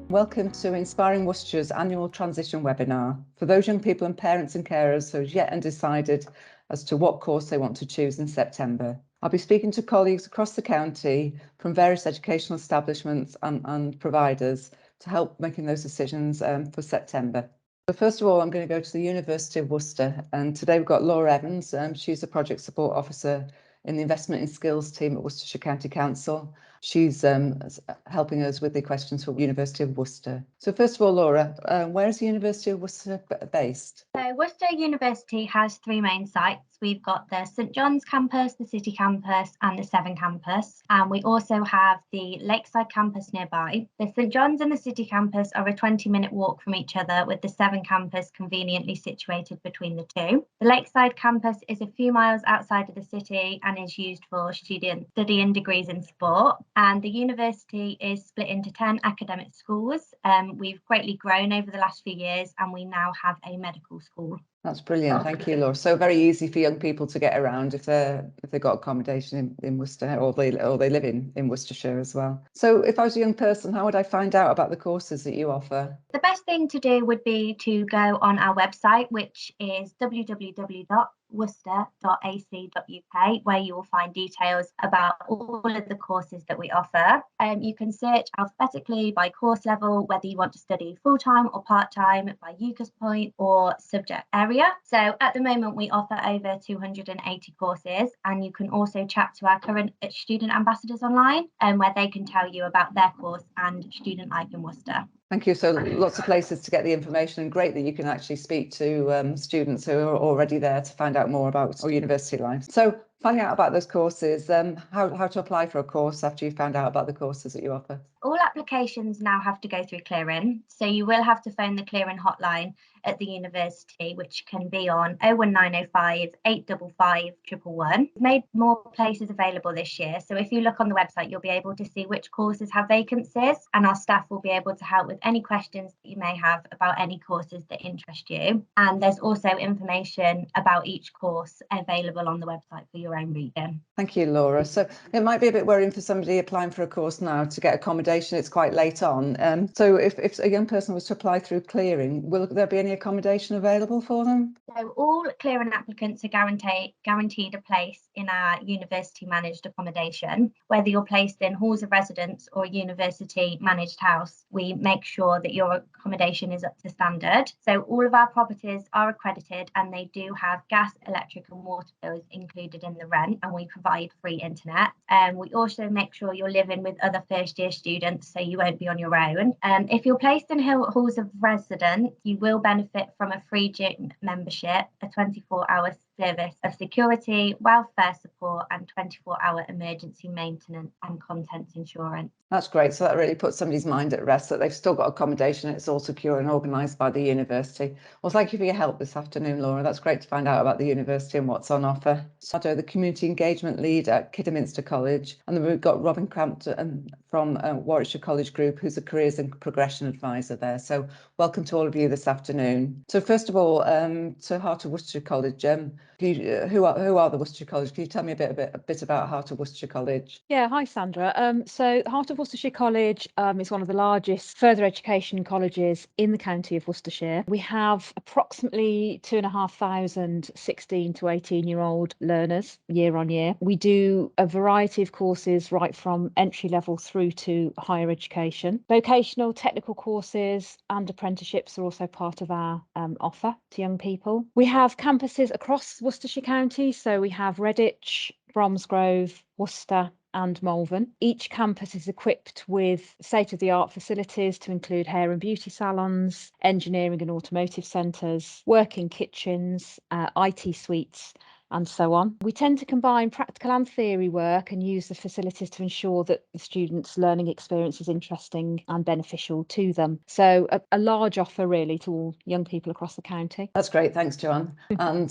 Welcome to Inspiring Worcestershire's annual transition webinar for those young people and parents and carers who are yet undecided as to what course they want to choose in September. I'll be speaking to colleagues across the county from various educational establishments and providers to help making those decisions for September. So first of all, I'm going to go to the University of Worcester, and today we've got Laura Evans. She's the Project Support Officer in the Investment in Skills team at Worcestershire County Council. She's helping us with the questions for University of Worcester. So first of all, Laura, where is the University of Worcester based? So Worcester University has three main sites. We've got the St John's campus, the City campus and the Severn campus. And we also have the Lakeside campus nearby. The St John's and the City campus are a 20-minute walk from each other, with the Severn campus conveniently situated between the two. The Lakeside campus is a few miles outside of the city and is used for students studying degrees in sport. And the university is split into 10 academic schools. We've greatly grown over the last few years and we now have a medical school. That's brilliant. Thank you, Laura. So very easy for young people to get around if they've got accommodation in Worcester, or they live in Worcestershire as well. So if I was a young person, how would I find out about the courses that you offer? The best thing to do would be to go on our website, which is www.worcester.ac.uk, where you will find details about all of the courses that we offer. You can search alphabetically by course level, whether you want to study full-time or part-time, by UCAS point or subject area. So at the moment we offer over 280 courses, and you can also chat to our current student ambassadors online, where they can tell you about their course and student life in Worcester. Thank you. So lots of places to get the information, and great that you can actually speak to students who are already there to find out more about our university life. So finding out about those courses, how to apply for a course after you've found out about the courses that you offer? All applications now have to go through clearing, so you will have to phone the clearing hotline at the university, which can be on 01905 855 111. We've made more places available this year, so if you look on the website you'll be able to see which courses have vacancies, and our staff will be able to help with any questions that you may have about any courses that interest you. And there's also information about each course available on the website for your own reading. Thank you, Laura. So it might be a bit worrying for somebody applying for a course now to get accommodation. It's quite late on. So if a young person was to apply through clearing, will there be any accommodation available for them? So all clearing applicants are guaranteed a place in our university managed accommodation. Whether you're placed in halls of residence or a university managed house, we make sure that your accommodation is up to standard. So all of our properties are accredited and they do have gas, electric and water bills included in the rent, and we provide free internet. We also make sure you're living with other first year students, so you won't be on your own. If you're placed in halls of residence, you will benefit from a free gym membership, a 24-hour service of security, welfare support and 24-hour emergency maintenance and contents insurance. That's great. So that really puts somebody's mind at rest that they've still got accommodation. It's all secure and organised by the university. Well, thank you for your help this afternoon, Laura. That's great to find out about the university and what's on offer. Sado, the community engagement lead at Kidderminster College, and then we've got Robin Crampton from Warwickshire College Group, who's a careers and progression advisor there. So welcome to all of you this afternoon. So first of all, to Heart of Worcestershire College, who are the Worcestershire College? Can you tell me a bit about Heart of Worcestershire College? Yeah, hi Sandra. So Heart of Worcestershire College is one of the largest further education colleges in the county of Worcestershire. We have approximately 2,500 16 to 18-year-old learners year on year. We do a variety of courses right from entry level through to higher education. Vocational technical courses and apprenticeships are also part of our offer to young people. We have campuses across Worcestershire County, so we have Redditch, Bromsgrove, Worcester and Malvern. Each campus is equipped with state-of-the-art facilities to include hair and beauty salons, engineering and automotive centres, working kitchens, IT suites and so on. We tend to combine practical and theory work and use the facilities to ensure that the students' learning experience is interesting and beneficial to them. So a large offer really to all young people across the county. That's great. Thanks, Joanne. And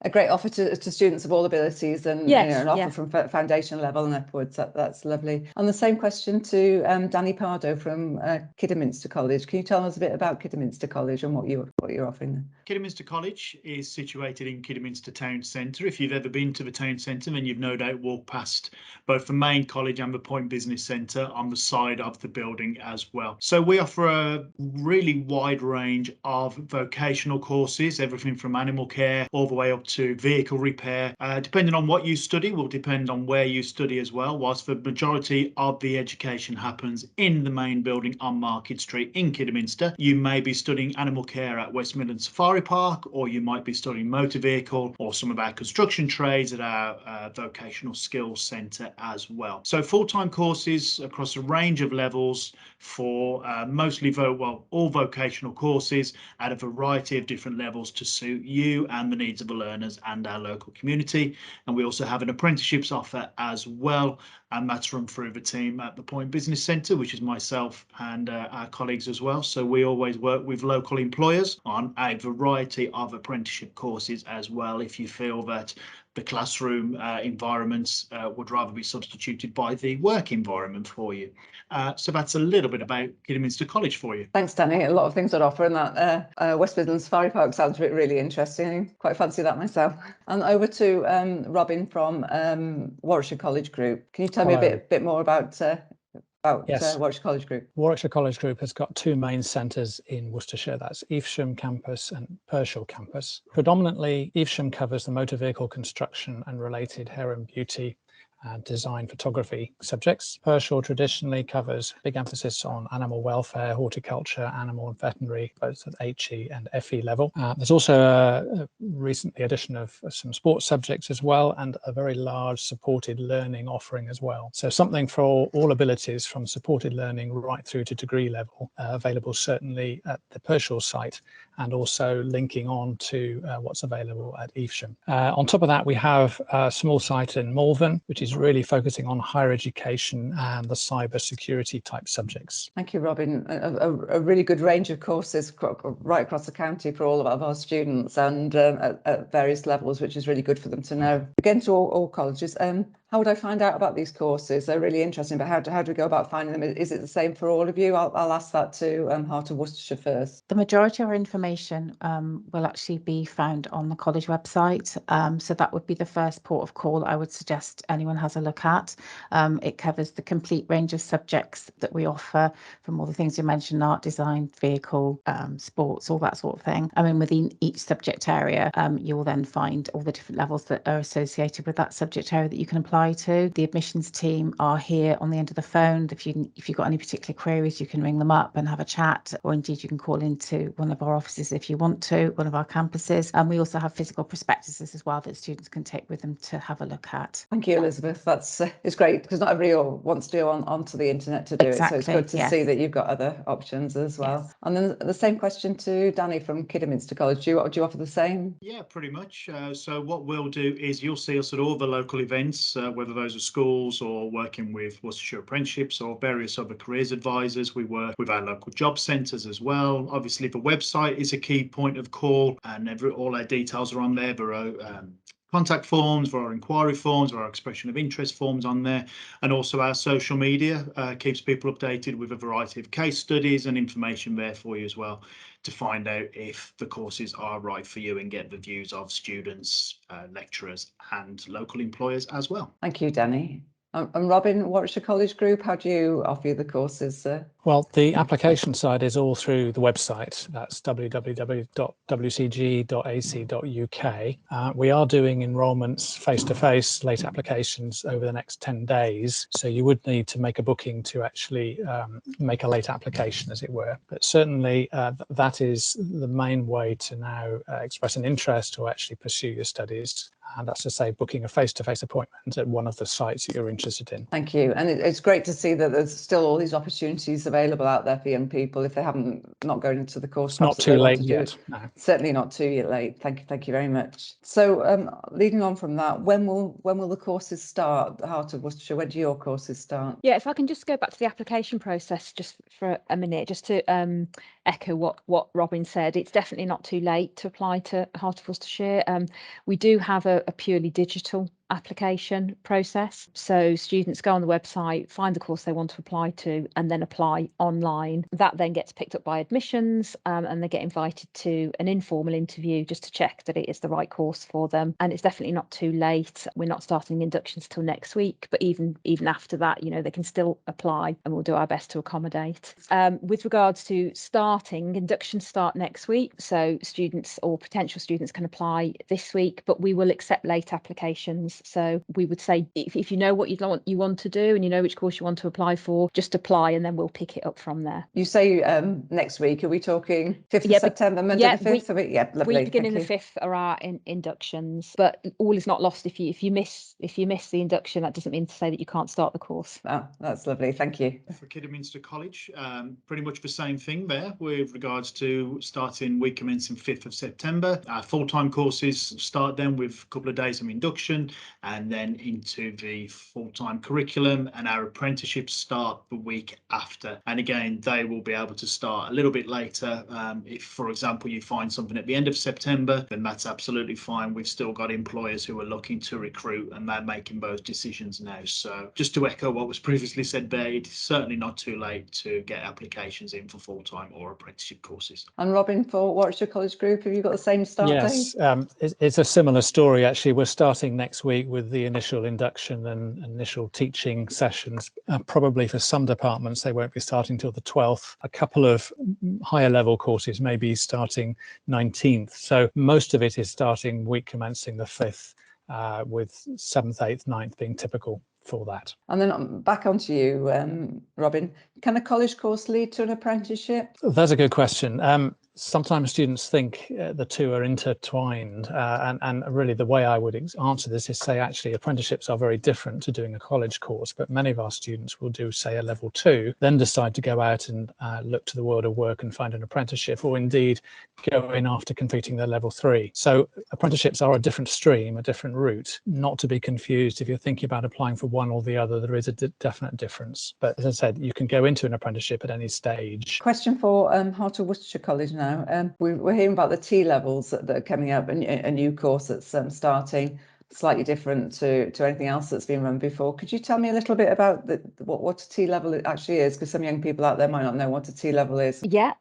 a great offer to students of all abilities, and Yes, an offer yeah. from foundation level and upwards. That's lovely. And the same question to Danny Pardo from Kidderminster College. Can you tell us a bit about Kidderminster College and what you're offering there? Kidderminster College is situated in Kidderminster Town Centre. If you've ever been to the town centre, then you've no doubt walked past both the main college and the Point Business Centre on the side of the building as well. So we offer a really wide range of vocational courses, everything from animal care all the way up to vehicle repair. Depending on what you study will depend on where you study as well, whilst the majority of the education happens in the main building on Market Street in Kidderminster. You may be studying animal care at West Midlands Safari Park, or you might be studying motor vehicle or some of our construction trades at our vocational skills centre as well. So full-time courses across a range of levels for mostly all vocational courses at a variety of different levels to suit you and the needs of the learners and our local community. And we also have an apprenticeships offer as well, and that's run through the team at the Point Business Centre, which is myself and our colleagues as well. So we always work with local employers on a variety of apprenticeship courses as well, if you feel that the classroom environments would rather be substituted by the work environment for you. So that's a little bit about Kidderminster College for you. Thanks, Danny. A lot of things on offer, and that West Midlands Safari Park sounds really interesting. Quite fancy that myself. And over to Robin from Warwickshire College Group. Can you tell me a bit more about Yes. Warwickshire College Group? Warwickshire College Group has got two main centres in Worcestershire. That's Evesham campus and Pershore campus. Predominantly, Evesham covers the motor vehicle construction and related hair and beauty design photography subjects. Pershore traditionally covers big emphasis on animal welfare, horticulture, animal and veterinary, both at HE and FE level. There's also a recently addition of some sports subjects as well, and a very large supported learning offering as well. So something for all abilities, from supported learning right through to degree level, available certainly at the Pershore site, and also linking on to what's available at Evesham. On top of that, we have a small site in Malvern, which is really focusing on higher education and the cyber security type subjects. Thank you, Robin. A really good range of courses right across the county for all of our students, and at various levels, which is really good for them to know. Again, to all colleges, how would I find out about these courses? They're really interesting, but how do we go about finding them? Is it the same for all of you? I'll ask that to Heart of Worcestershire first. The majority of our information will actually be found on the college website. So that would be the first port of call I would suggest anyone has a look at. It covers the complete range of subjects that we offer, from all the things you mentioned, art, design, vehicle, sports, all that sort of thing. I mean, within each subject area, you will then find all the different levels that are associated with that subject area that you can apply to. The admissions team are here on the end of the phone. If you've got any particular queries, you can ring them up and have a chat, or indeed you can call into one of our offices if you want to, one of our campuses. And we also have physical prospectuses as well that students can take with them to have a look at. Thank you, Elizabeth. That's it's great, because not everyone wants to go onto the internet to do it. So it's good to see that you've got other options as well. Yes. And then the same question to Danny from Kidderminster College. Do you offer the same? Yeah, pretty much. So what we'll do is you'll see us at all the local events, whether those are schools or working with Worcestershire Apprenticeships or various other careers advisors. We work with our local job centres as well. Obviously, the website is a key point of call, and all our details are on there. There are contact forms, there are inquiry forms, there are expression of interest forms on there, and also our social media keeps people updated with a variety of case studies and information there for you as well, to find out if the courses are right for you and get the views of students, lecturers and local employers as well. Thank you, Danny. And Robin, Warwickshire College Group, how do you offer the courses? Well, the application side is all through the website. That's www.wcg.ac.uk. We are doing enrolments face-to-face, late applications over the next 10 days. So you would need to make a booking to actually make a late application, as it were. But certainly that is the main way to now express an interest or actually pursue your studies. And that's to say, booking a face-to-face appointment at one of the sites that you're interested in. Thank you. And it's great to see that there's still all these opportunities available out there for young people if they haven't not going into the course. It's not too late yet. No. Certainly not too late. Thank you very much. So leading on from that, when will the courses start? The Heart of Worcestershire, when do your courses start? Yeah, if I can just go back to the application process just for a minute, just to echo what Robin said, it's definitely not too late to apply to Heart of Worcestershire. We do have a purely digital application process. So students go on the website, find the course they want to apply to, and then apply online. That then gets picked up by admissions, and they get invited to an informal interview just to check that it is the right course for them. And it's definitely not too late. We're not starting inductions till next week, but even after that, you know, they can still apply, and we'll do our best to accommodate. With regards to starting, inductions start next week. So students or potential students can apply this week, but we will accept late applications. So we would say if you know what you want to do and you know which course you want to apply for, just apply and then we'll pick it up from there. You say next week, are we talking 5th of September, Monday the 5th? Yeah, lovely. Week beginning the 5th are our inductions, but all is not lost. If you miss the induction, that doesn't mean to say that you can't start the course. Oh, that's lovely. Thank you. For Kidderminster College, pretty much the same thing there with regards to starting week commencing 5th of September. Our full-time courses start then with a couple of days of induction and then into the full-time curriculum, and our apprenticeships start the week after. And again, they will be able to start a little bit later. If, for example, you find something at the end of September, then that's absolutely fine. We've still got employers who are looking to recruit and they're making those decisions now. So just to echo what was previously said there, it's certainly not too late to get applications in for full-time or apprenticeship courses. And Robin, for Worcestershire College Group, have you got the same start date? Yes, it's a similar story actually. We're starting next week with the initial induction and initial teaching sessions. Probably for some departments they won't be starting till the 12th. A couple of higher level courses may be starting 19th. So most of it is starting week commencing the 5th, with 7th, 8th, 9th being typical for that. And then back onto you, Robin. Can a college course lead to an apprenticeship? That's a good question. Sometimes students think the two are intertwined, and really the way I would answer this is say actually apprenticeships are very different to doing a college course, but many of our students will do say a level 2, then decide to go out and look to the world of work and find an apprenticeship, or indeed go in after completing their level 3. So apprenticeships are a different stream, a different route, not to be confused. If you're thinking about applying for one or the other, there is a definite difference. But as I said, you can go into an apprenticeship at any stage. Question for Heart of Worcestershire College now. We're hearing about the T levels that are coming up, and a new course that's starting, slightly different to anything else that's been run before. Could you tell me a little bit about what a T level actually is? Because some young people out there might not know what a T level is. Yeah,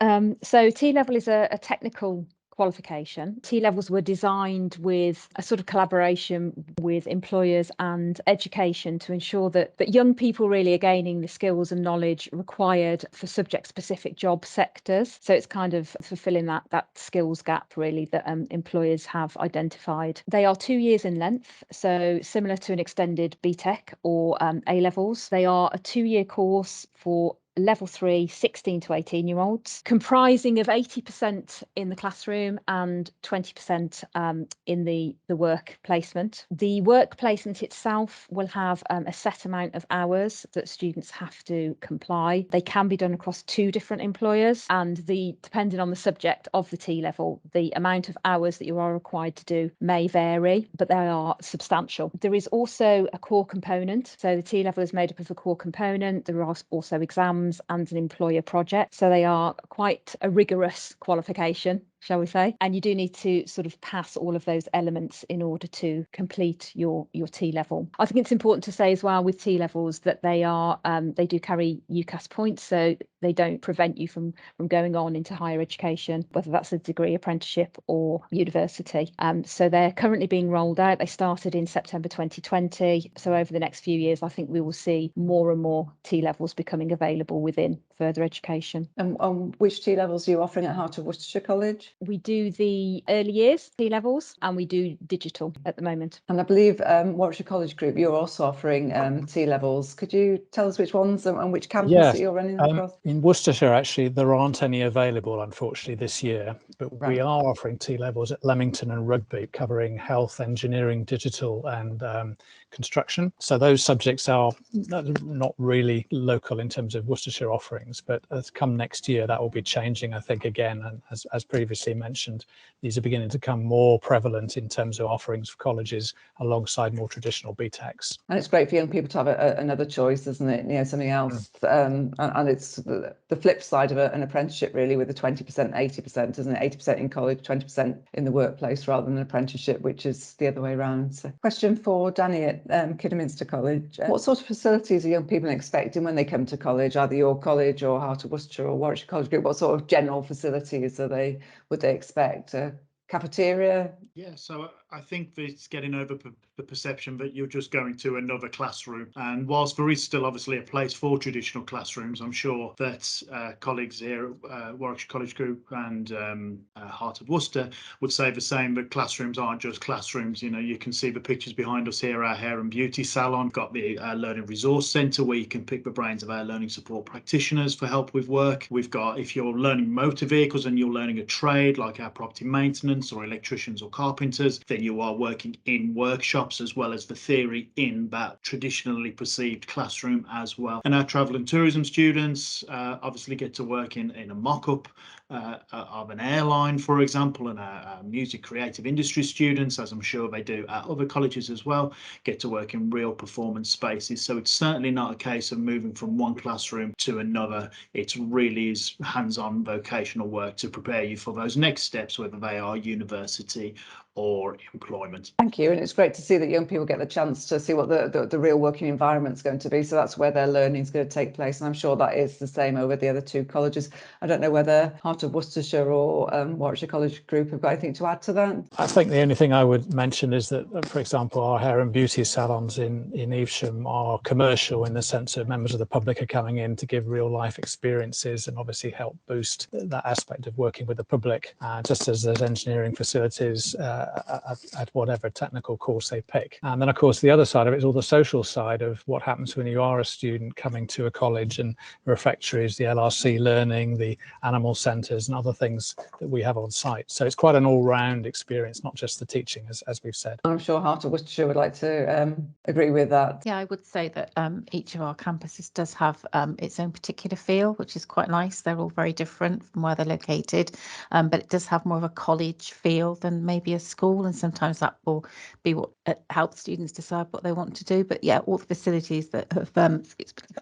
so T level is a technical qualification. T levels were designed with a sort of collaboration with employers and education to ensure that young people really are gaining the skills and knowledge required for subject specific job sectors. So it's kind of fulfilling that skills gap really that employers have identified. They are 2 years in length, so similar to an extended BTEC or A levels. They are a 2-year course for level 3 16 to 18-year-olds, comprising of 80% in the classroom and 20% in the work placement. The work placement itself will have a set amount of hours that students have to comply. They can be done across 2 different employers, and depending on the subject of the T level, the amount of hours that you are required to do may vary, but they are substantial. There is also a core component. So the T level is made up of a core component. There are also exams and an employer project. So they are quite a rigorous qualification, shall we say, and you do need to sort of pass all of those elements in order to complete your T level. I think it's important to say as well with T levels that they do carry UCAS points, so they don't prevent you from going on into higher education, whether that's a degree, apprenticeship or university. So they're currently being rolled out. They started in September 2020. So over the next few years, I think we will see more and more T levels becoming available within further education. And which T levels are you offering at Heart of Worcestershire College? College. We do the early years T-levels and we do digital at the moment. And I believe Warwickshire College Group, you're also offering T-levels. Could you tell us which ones and which campus Yes, that you're running across? in Worcestershire, actually, there aren't any available, unfortunately, this year, but Right. we are offering T-levels at Leamington and Rugby, covering health, engineering, digital and construction. So those subjects are not really local in terms of Worcestershire offerings, but as come next year, that will be changing, I think, again. And as previously mentioned, these are beginning to become more prevalent in terms of offerings for colleges alongside more traditional BTECs. And it's great for young people to have another choice, isn't it? You know, something else. And it's the flip side of an apprenticeship, really, with the 20%, 80%, isn't it? 80% in college, 20% in the workplace, rather than an apprenticeship, which is the other way around. So, question for Danny at Kidderminster College. What sort of facilities are young people expecting when they come to college, either your college or Heart of Worcestershire or Warwickshire College Group? What sort of general facilities would they expect? Cafeteria? Yeah, so I think that it's getting over the perception that you're just going to another classroom. And whilst there is still obviously a place for traditional classrooms, I'm sure that colleagues here at Warwickshire College Group and Heart of Worcester would say the same, that classrooms aren't just classrooms. You know, you can see the pictures behind us here, our hair and beauty salon. We've got the Learning Resource Centre where you can pick the brains of our learning support practitioners for help with work. We've got, if you're learning motor vehicles and you're learning a trade like our property maintenance or electricians or carpenters, then you are working in workshops as well as the theory in that traditionally perceived classroom as well. And our travel and tourism students obviously get to work in a mock-up of an airline, for example, and our music creative industry students, as I'm sure they do at other colleges as well, get to work in real performance spaces. So it's certainly not a case of moving from one classroom to another. It really is hands-on vocational work to prepare you for those next steps, whether they are university or employment. Thank you. And it's great to see that young people get the chance to see what the real working environment's going to be. So that's where their learning is going to take place. And I'm sure that is the same over the other two colleges. I don't know whether Heart of Worcestershire or Warwickshire College Group have got anything to add to that. I think the only thing I would mention is that, for example, our hair and beauty salons in Evesham are commercial in the sense that members of the public are coming in to give real life experiences and obviously help boost that aspect of working with the public, just as there's engineering facilities at whatever technical course they pick. And then, of course, the other side of it is all the social side of what happens when you are a student coming to a college, and refectories, the LRC learning, the animal centres and other things that we have on site. So it's quite an all-round experience, not just the teaching, as we've said. I'm sure Heart of Worcestershire would like to agree with that. Yeah, I would say that each of our campuses does have its own particular feel, which is quite nice. They're all very different from where they're located, but it does have more of a college feel than maybe a school, and sometimes that will be what helps students decide what they want to do. But yeah, all the facilities that have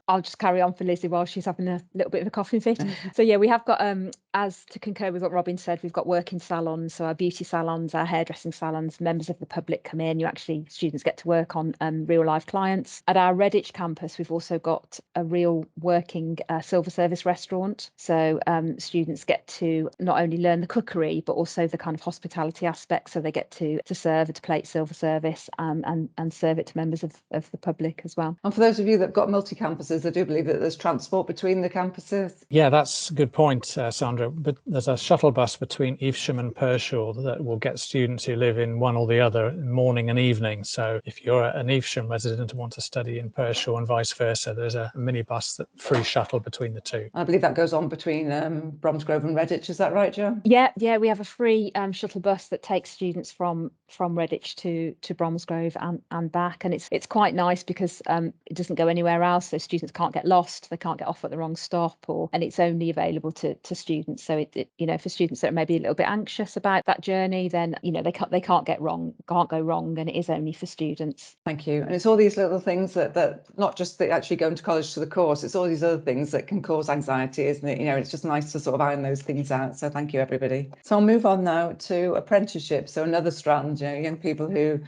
I'll just carry on for Lizzie while she's having a little bit of a coughing fit. So yeah, we have got, as to concur with what Robin said, we've got working salons, so our beauty salons, our hairdressing salons, members of the public come in, students get to work on real life clients. At our Redditch campus, we've also got a real working silver service restaurant. So students get to not only learn the cookery, but also the kind of hospitality aspect. So they get to serve at a plate silver service and serve it to members of the public as well. And for those of you that have got multi-campuses, I do believe that there's transport between the campuses. Yeah, that's a good point, Sandra. But there's a shuttle bus between Evesham and Pershore that will get students who live in one or the other morning and evening. So if you're an Evesham resident and want to study in Pershore and vice versa, there's a minibus free shuttle between the two. I believe that goes on between Bromsgrove and Redditch. Is that right, Jo? Yeah, we have a free shuttle bus that takes students from Redditch to Bromsgrove and back, and it's quite nice because it doesn't go anywhere else, so students can't get lost, they can't get off at the wrong stop, and it's only available to students. So it for students that are maybe a little bit anxious about that journey, then they can't go wrong, and it is only for students. Thank you. And it's all these little things that not just that actually going to college to the course, it's all these other things that can cause anxiety, isn't it? It's just nice to sort of iron those things out. So thank you, everybody. So I'll move on now to apprenticeships. So another strand, young people who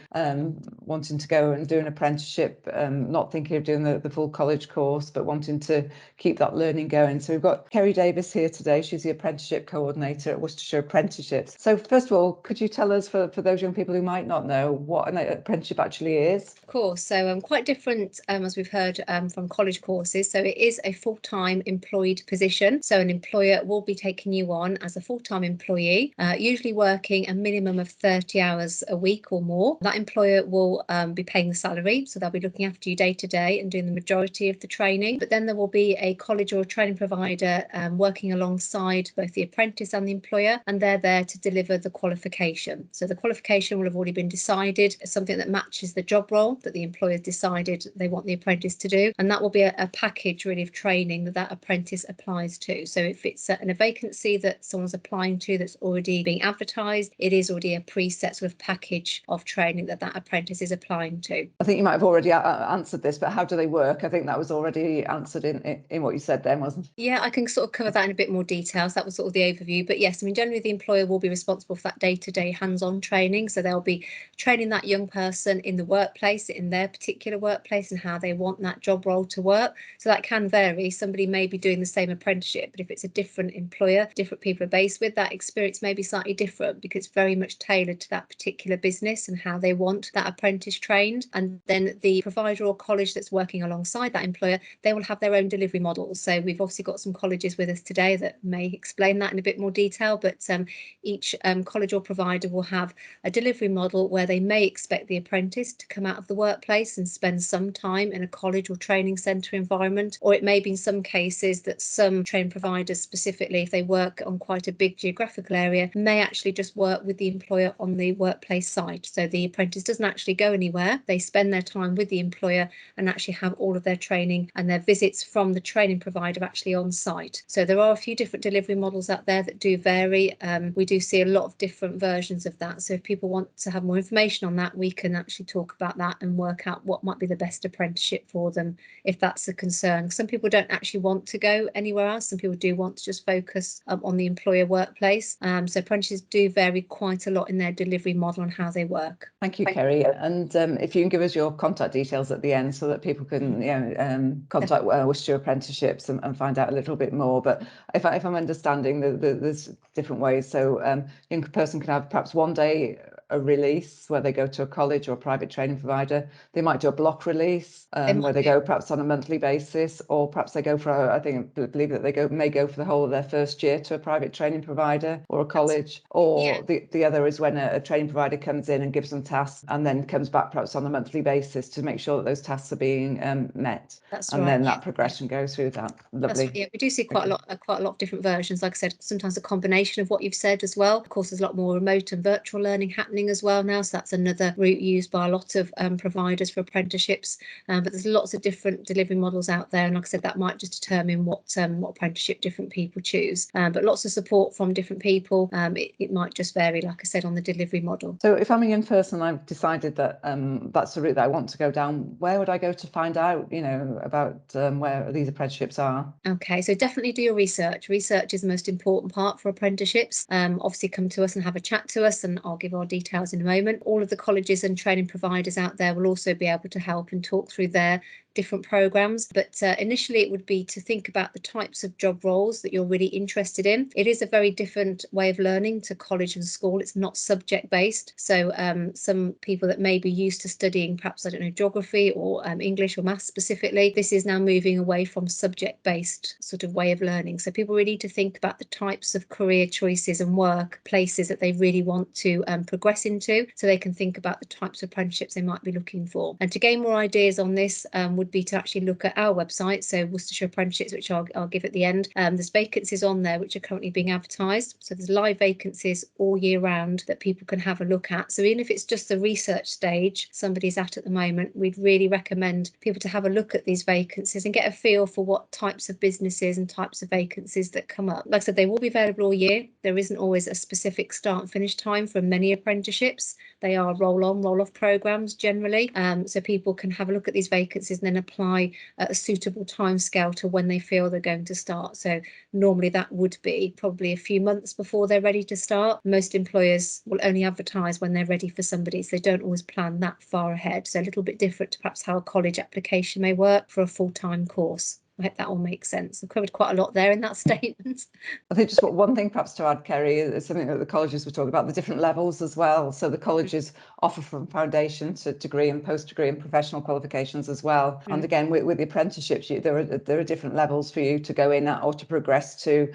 wanting to go and do an apprenticeship, not thinking of doing the full college course, but wanting to keep that learning going. So we've got Kerry Davis here today. She's the apprenticeship coordinator at Worcestershire Apprenticeships. So first of all, could you tell us, for those young people who might not know, what an apprenticeship actually is? Of course, so quite different as we've heard from college courses. So it is a full-time employed position. So an employer will be taking you on as a full-time employee, usually working a minimum of 30 hours a week or more. That employer will be paying the salary, so they'll be looking after you day to day and doing the majority of the training. But then there will be a college or a training provider working alongside both the apprentice and the employer, and they're there to deliver the qualification. So the qualification will have already been decided, something that matches the job role that the employer decided they want the apprentice to do, and that will be a package really of training that apprentice applies to. So if it's a vacancy that someone's applying to that's already being advertised, it is already a preset sort of package of training that apprentice is applying to. I think you might have already answered this, but how do they work? I think that was already answered in what you said then, wasn't it? Yeah, I can sort of cover that in a bit more detail. So that was sort of the overview. But yes, I mean, generally the employer will be responsible for that day-to-day hands-on training. So they'll be training that young person in the workplace, in their particular workplace, and how they want that job role to work. So that can vary. Somebody may be doing the same apprenticeship, but if it's a different employer, different people are based with, that experience may be slightly different because it's very much tailored to that particular business and how they want that apprentice trained. And then the provider or college that's working alongside that employer, they will have their own delivery models. So we've obviously got some colleges with us today that may explain that in a bit more detail, but each college or provider will have a delivery model where they may expect the apprentice to come out of the workplace and spend some time in a college or training centre environment, or it may be in some cases that some training providers, specifically if they work on quite a big geographical area, may actually just work with the employer on the workplace site. So the apprentice doesn't actually go anywhere. They spend their time with the employer and actually have all of their training and their visits from the training provider actually on site. So there are a few different delivery models out there that do vary. We do see a lot of different versions of that. So if people want to have more information on that, we can actually talk about that and work out what might be the best apprenticeship for them if that's a concern. Some people don't actually want to go anywhere else. Some people do want to just focus on the employer workplace. So apprentices do vary quite a lot in their delivery model and how they work. Thank you, Kerry. And if you can give us your contact details at the end so that people can contact Worcestershire Apprenticeships and find out a little bit more. But if I'm understanding, there's different ways. So a young person can have perhaps one day a release where they go to a college or a private training provider. They might do a block release where they go perhaps on a monthly basis, or perhaps they go for I believe that they may go for the whole of their first year to a private training provider or a college. Or the other is when a training provider comes in and gives them tasks and then comes back perhaps on a monthly basis to make sure that those tasks are being met. That's and right. then that progression goes through that. Lovely. That's, yeah, we do see quite a lot of different versions. Like I said, sometimes a combination of what you've said as well. Of course, there's a lot more remote and virtual learning happening as well now. So that's another route used by a lot of providers for apprenticeships. But there's lots of different delivery models out there. And like I said, that might just determine what apprenticeship different people choose. But lots of support from different people. It might just vary, like I said, on the delivery model. So if I'm a young person, I've decided that that's the route that I want to go down, where would I go to find out, about where these apprenticeships are? Okay, so definitely do your research. Research is the most important part for apprenticeships. Obviously come to us and have a chat to us, and I'll give our details in a moment. All of the colleges and training providers out there will also be able to help and talk through their different programs, but initially it would be to think about the types of job roles that you're really interested in. It is a very different way of learning to college and school. It's not subject based, so some people that may be used to studying perhaps, I don't know, geography or English or maths specifically, this is now moving away from subject based sort of way of learning. So people really need to think about the types of career choices and work places that they really want to progress into, so they can think about the types of apprenticeships they might be looking for. And to gain more ideas on this would be to actually look at our website, so Worcestershire Apprenticeships, which I'll give at the end. There's vacancies on there which are currently being advertised, so there's live vacancies all year round that people can have a look at. So even if it's just the research stage somebody's at the moment, we'd really recommend people to have a look at these vacancies and get a feel for what types of businesses and types of vacancies that come up. Like I said, they will be available all year. There isn't always a specific start and finish time for many apprenticeships. They are roll-on, roll-off programs generally, so people can have a look at these vacancies and then apply a suitable timescale to when they feel they're going to start. So normally that would be probably a few months before they're ready to start. Most employers will only advertise when they're ready for somebody, so they don't always plan that far ahead. So a little bit different to perhaps how a college application may work for a full-time course. I hope that all makes sense. I've covered quite a lot there in that statement. I think just one thing perhaps to add, Kerry, is something that the colleges were talking about, the different levels as well. So the colleges offer from foundation to degree and post-degree and professional qualifications as well. And again, with the apprenticeships, there are different levels for you to go in at or to progress to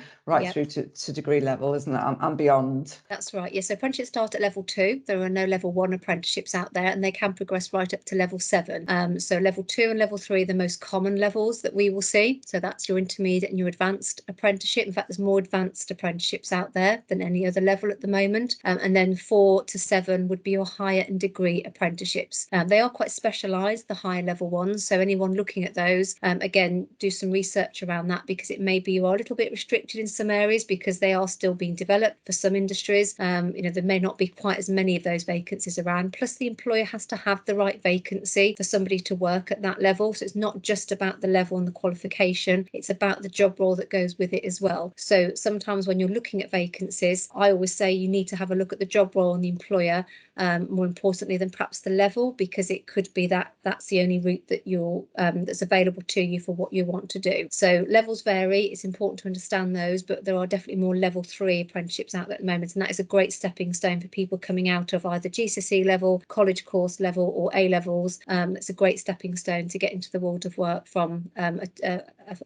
through to degree level, isn't it, and beyond. That's right. Yes, so apprenticeships start at level 2. There are no level 1 apprenticeships out there, and they can progress right up to level 7. So level 2 and level 3 are the most common levels that we will see. So that's your intermediate and your advanced apprenticeship. In fact, there's more advanced apprenticeships out there than any other level at the moment. And then 4 to 7 would be your higher and degree apprenticeships. They are quite specialised, the higher level ones. So anyone looking at those, again, do some research around that, because it may be you are a little bit restricted in some areas because they are still being developed for some industries. There may not be quite as many of those vacancies around. Plus, the employer has to have the right vacancy for somebody to work at that level. So it's not just about the level and the qualification, it's about the job role that goes with it as well. So sometimes when you're looking at vacancies, I always say you need to have a look at the job role and the employer, more importantly than perhaps the level, because it could be that that's the only route that you're that's available to you for what you want to do. So levels vary. It's important to understand those, but there are definitely more level 3 apprenticeships out there at the moment, and that is a great stepping stone for people coming out of either GCSE level, college course level, or A levels. It's a great stepping stone to get into the world of work from a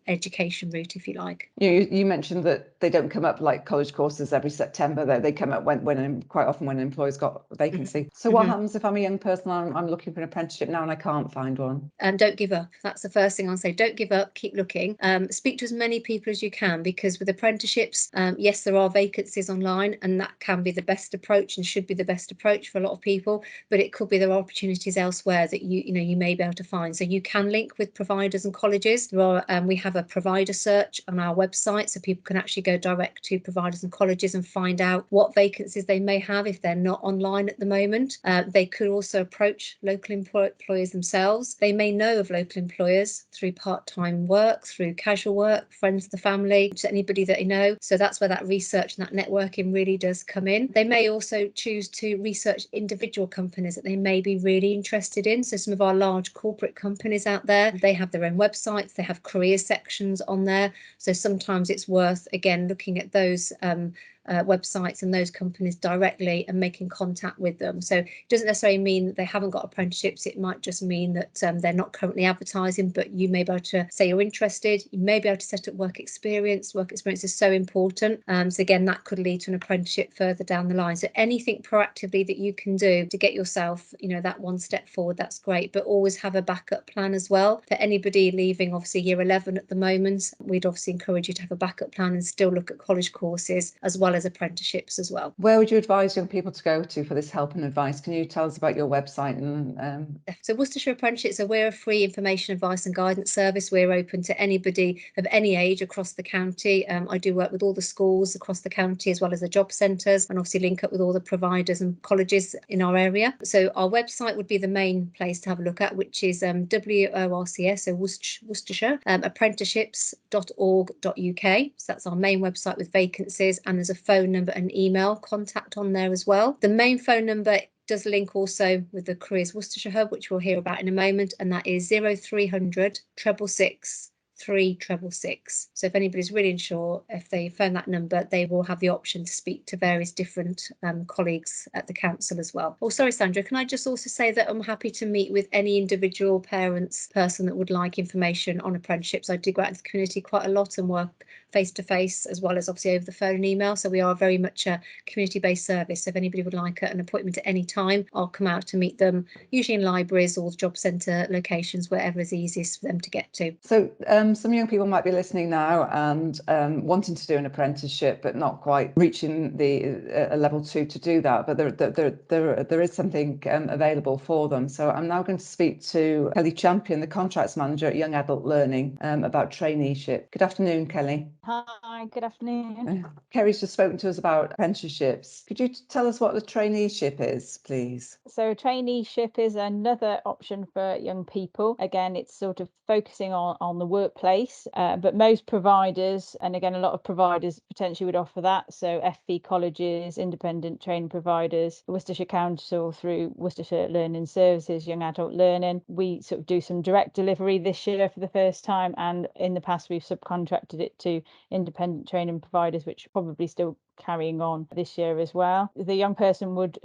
education route, if you like. You mentioned that they don't come up like college courses every September. They come up when quite often when an employer's got a vacancy. So what happens if I'm a young person, I'm looking for an apprenticeship now and I can't find one? And don't give up. That's the first thing I'll say. Don't give up. Keep looking. Speak to as many people as you can, because with apprenticeships, yes, there are vacancies online, and that can be the best approach and should be the best approach for a lot of people. But it could be there are opportunities elsewhere that you may be able to find. So you can link with providers and colleges. There are we have a provider search on our website, so people can actually go direct to providers and colleges and find out what vacancies they may have if they're not online at the moment. They could also approach local employers themselves. They may know of local employers through part-time work, through casual work, friends of the family, just anybody that they know. So that's where that research and that networking really does come in. They may also choose to research individual companies that they may be really interested in. So some of our large corporate companies out there, they have their own websites, they have career sections on there. So sometimes it's worth, again, looking at those websites and those companies directly and making contact with them. So it doesn't necessarily mean that they haven't got apprenticeships. It might just mean that they're not currently advertising, but you may be able to say you're interested. You may be able to set up work experience. Work experience is so important. So again, that could lead to an apprenticeship further down the line. So anything proactively that you can do to get yourself, that one step forward, that's great. But always have a backup plan as well. For anybody leaving obviously year 11 at the moment, we'd obviously encourage you to have a backup plan and still look at college courses as well as apprenticeships as well. Where would you advise young people to go to for this help and advice? Can you tell us about your website? And So Worcestershire Apprenticeships, so we're a free information, advice and guidance service. We're open to anybody of any age across the county. I do work with all the schools across the county as well as the job centres, and obviously link up with all the providers and colleges in our area. So our website would be the main place to have a look at, which is WORCS, so Worcestershire, apprenticeships.org.uk. So that's our main website with vacancies, and there's a phone number and email contact on there as well. The main phone number does link also with the Careers Worcestershire Hub, which we'll hear about in a moment, and that is 0300 666 3666. So if anybody's really unsure, if they phone that number, they will have the option to speak to various different colleagues at the council as well. Oh, sorry, Sandra, can I just also say that I'm happy to meet with any individual person that would like information on apprenticeships. I do go out into the community quite a lot and work face to face as well as obviously over the phone and email. So we are very much a community-based service. So if anybody would like an appointment at any time, I'll come out to meet them, usually in libraries or job centre locations, wherever is easiest for them to get to. So some young people might be listening now and wanting to do an apprenticeship, but not quite reaching the level 2 to do that. But there is something available for them. So I'm now going to speak to Kelly Champion, the contracts manager at Young Adult Learning, about traineeship. Good afternoon, Kelly. Hi, good afternoon. Kerry's just spoken to us about apprenticeships. Could you tell us what the traineeship is, please? So a traineeship is another option for young people. Again, it's sort of focusing on the workplace, but most providers, and again, a lot of providers potentially would offer that. So FE colleges, independent training providers, Worcestershire Council through Worcestershire Learning Services, Young Adult Learning. We sort of do some direct delivery this year for the first time, and in the past we've subcontracted it to independent training providers, which are probably still carrying on this year as well. The young person would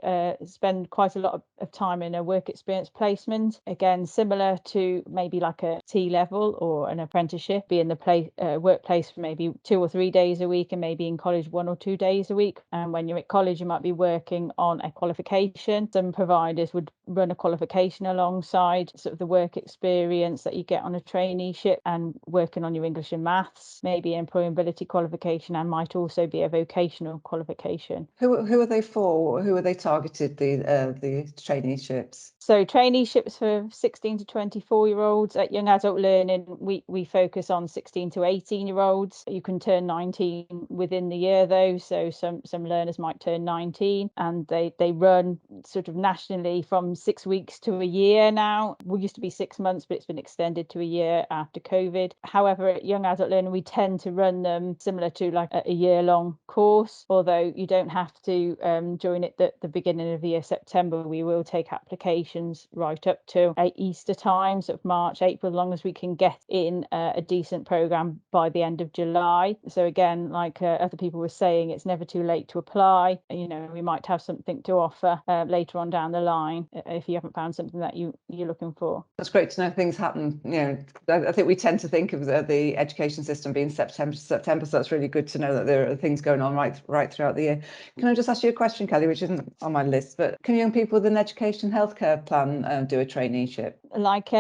spend quite a lot of time in a work experience placement, again similar to maybe like a T-level or an apprenticeship, be in the workplace for maybe 2 or 3 days a week, and maybe in college 1 or 2 days a week. And when you're at college, you might be working on a qualification. Some providers would run a qualification alongside sort of the work experience that you get on a traineeship, and working on your English and maths, maybe an employability qualification, and might also be a vocational qualification. Who are they for? Who are they targeted, the traineeships? So traineeships for 16 to 24-year-olds. At Young Adult Learning, we focus on 16 to 18-year-olds. You can turn 19 within the year though, so some learners might turn 19, and they run sort of nationally from 6 weeks to a year now. We used to be 6 months, but it's been extended to a year after COVID. However, at Young Adult Learning, we tend to run them similar to like a year-long course, although you don't have to join it at the beginning of the year, September. We will take applications right up to Easter time, sort of March, April, as long as we can get in a decent programme by the end of July. So again, like other people were saying, it's never too late to apply. You know, we might have something to offer later on down the line if you haven't found something that you're looking for. That's great to know things happen. You know, I think we tend to think of the education system being September to September, so that's really good to know that there are things going on right throughout the year. Can I just ask you a question, Kelly, which isn't on my list, but can young people with an education healthcare plan do a traineeship? Like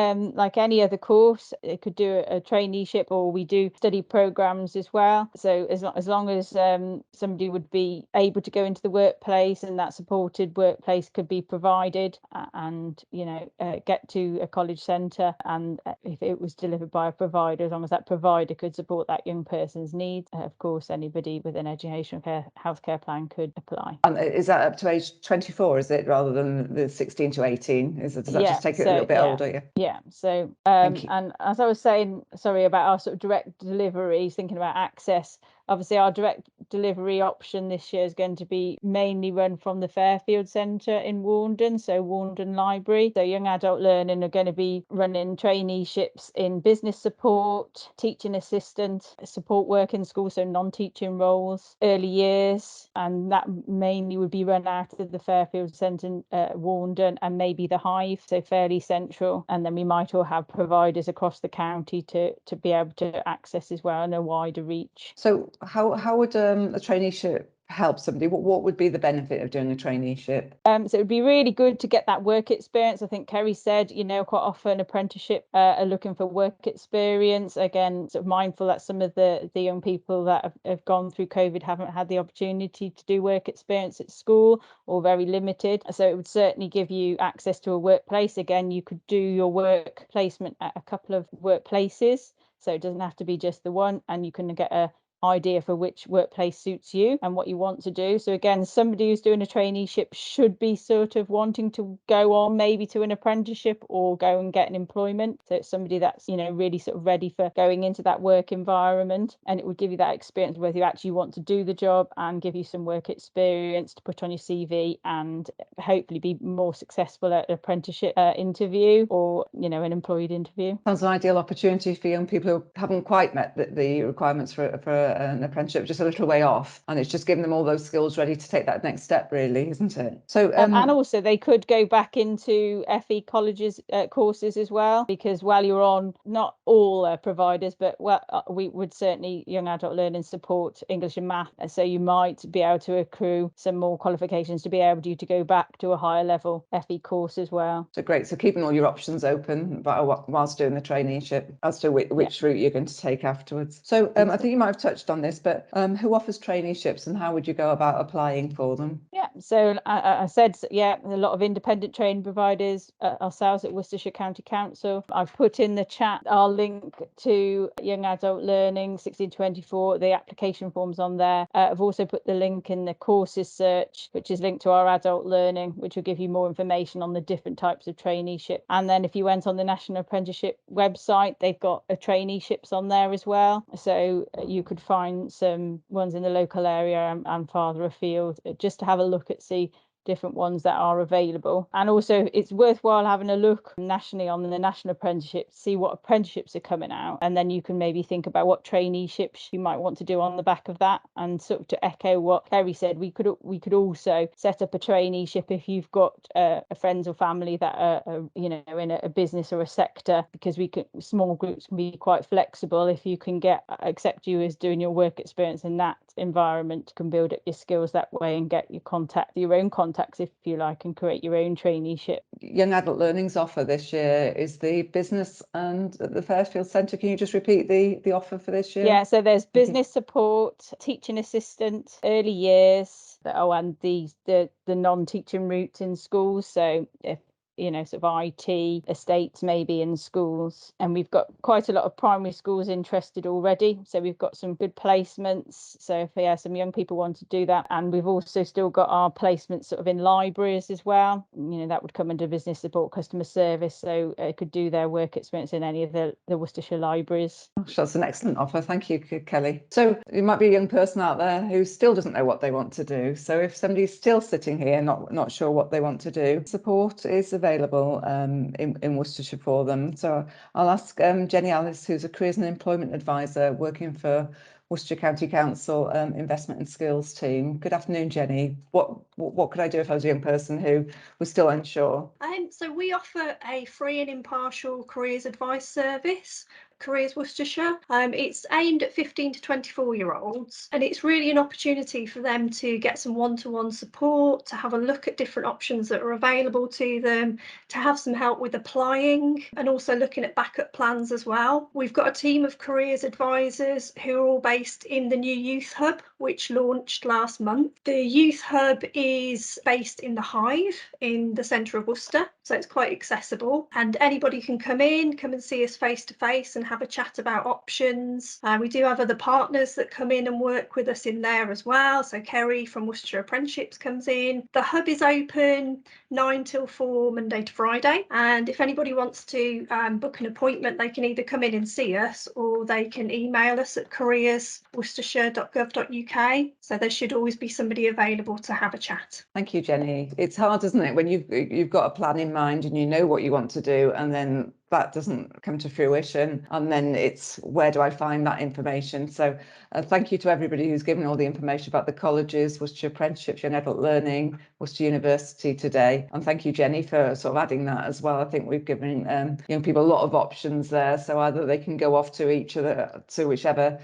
any other course, it could do a traineeship, or we do study programs as well. So as long as somebody would be able to go into the workplace, and that supported workplace could be provided, and you know get to a college centre, and if it was delivered by a provider, as long as that provider could support that young person's needs, of course anybody with an education healthcare plan could apply. And is that up to age 24, is it, rather than the 16 to 18? Does that just take it a little bit older? Yeah. So and as I was saying, sorry, about our sort of direct deliveries, thinking about access, obviously our direct delivery option this year is going to be mainly run from the Fairfield Centre in Warndon, so Warndon Library. So Young Adult Learning are going to be running traineeships in business support, teaching assistant, support work in school, so non-teaching roles, early years, and that mainly would be run out of the Fairfield Centre in Warndon, and maybe the Hive, so fairly central. And then we might all have providers across the county to be able to access as well, and a wider reach. So how would a traineeship help somebody? What would be the benefit of doing a traineeship? So it would be really good to get that work experience. I think Kerry said, you know, quite often apprenticeship are looking for work experience. Again, sort of mindful that some of the young people that have gone through COVID haven't had the opportunity to do work experience at school, or very limited. So it would certainly give you access to a workplace. Again, you could do your work placement at a couple of workplaces, so it doesn't have to be just the one, and you can get a idea for which workplace suits you and what you want to do. So again, somebody who's doing a traineeship should be sort of wanting to go on maybe to an apprenticeship or go and get an employment. So it's somebody that's, you know, really sort of ready for going into that work environment, and it would give you that experience whether you actually want to do the job, and give you some work experience to put on your CV, and hopefully be more successful at an apprenticeship interview, or, you know, an employed interview. Sounds an ideal opportunity for young people who haven't quite met the requirements for an apprenticeship just a little way off, and it's just giving them all those skills ready to take that next step, really, isn't it? So and also they could go back into FE colleges courses as well, because while you're on, not all providers, but we would certainly young adult learning support English and math, so you might be able to accrue some more qualifications to be able to go back to a higher level FE course as well. So great. So keeping all your options open whilst doing the traineeship as to which route you're going to take afterwards. So I think you might have touched on this, but who offers traineeships and how would you go about applying for them? Yeah, so I said, a lot of independent training providers, ourselves at Worcestershire County Council. I've put in the chat our link to Young Adult Learning 1624, the application forms on there. I've also put the link in the courses search, which is linked to our adult learning, which will give you more information on the different types of traineeship. And then if you went on the National Apprenticeship website, they've got a traineeships on there as well. So you could find some ones in the local area and farther afield, just to have a look at, see different ones that are available. And also it's worthwhile having a look nationally on the National Apprenticeship, see what apprenticeships are coming out, and then you can maybe think about what traineeships you might want to do on the back of that. And sort of to echo what Kerry said, we could also set up a traineeship if you've got friends or family that are in a business or a sector, because small groups can be quite flexible. If you can accept you as doing your work experience in that environment, you can build up your skills that way and get your own contacts, if you like, and create your own traineeship. Young Adult Learning's offer this year is the Business and the Fairfield Centre. Can you just repeat the offer for this year? Yeah, so there's business support, teaching assistant, early years, and the non-teaching route in schools. So if sort of IT, estates maybe in schools. And we've got quite a lot of primary schools interested already. So we've got some good placements. So if some young people want to do that. And we've also still got our placements sort of in libraries as well. That would come under business support, customer service. So they could do their work experience in any of the Worcestershire libraries. That's an excellent offer. Thank you, Kelly. So you might be a young person out there who still doesn't know what they want to do. So if somebody's still sitting here not sure what they want to do, support is available in Worcestershire for them. So I'll ask Jenny Alice, who's a careers and employment advisor working for Worcestershire County Council Investment and Skills team. Good afternoon, Jenny. What could I do if I was a young person who was still unsure? So we offer a free and impartial careers advice service, Careers Worcestershire. It's aimed at 15 to 24-year-olds, and it's really an opportunity for them to get some one-to-one support, to have a look at different options that are available to them, to have some help with applying, and also looking at backup plans as well. We've got a team of careers advisors who are all based in the new Youth Hub, which launched last month. The Youth Hub is based in the Hive in the centre of Worcester, so it's quite accessible, and anybody can come and see us face to face and have a chat about options. We do have other partners that come in and work with us in there as well. So Kerry from Worcestershire Apprenticeships comes in. The hub is open 9 till 4 Monday to Friday, and if anybody wants to book an appointment, they can either come in and see us, or they can email us at careers@worcestershire.gov.uk. So there should always be somebody available to have a chat. Thank you, Jenny. It's hard, isn't it, when you've got a plan in mind and you know what you want to do, and then that doesn't come to fruition, and then it's where do I find that information? So thank you to everybody who's given all the information about the colleges, Worcestershire Apprenticeships, Young Adult Learning, Worcester University today, and thank you, Jenny, for sort of adding that as well. I think we've given young people a lot of options there, so either they can go off to whichever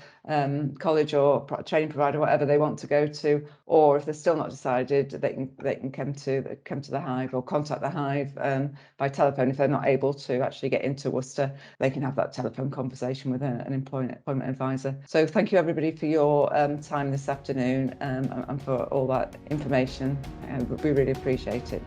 college or training provider, whatever they want to go to, or if they're still not decided, they can come to the Hive or contact the Hive by telephone. If they're not able to actually get into Worcester, they can have that telephone conversation with an employment advisor. So thank you everybody for your time this afternoon and for all that information. We really appreciate it.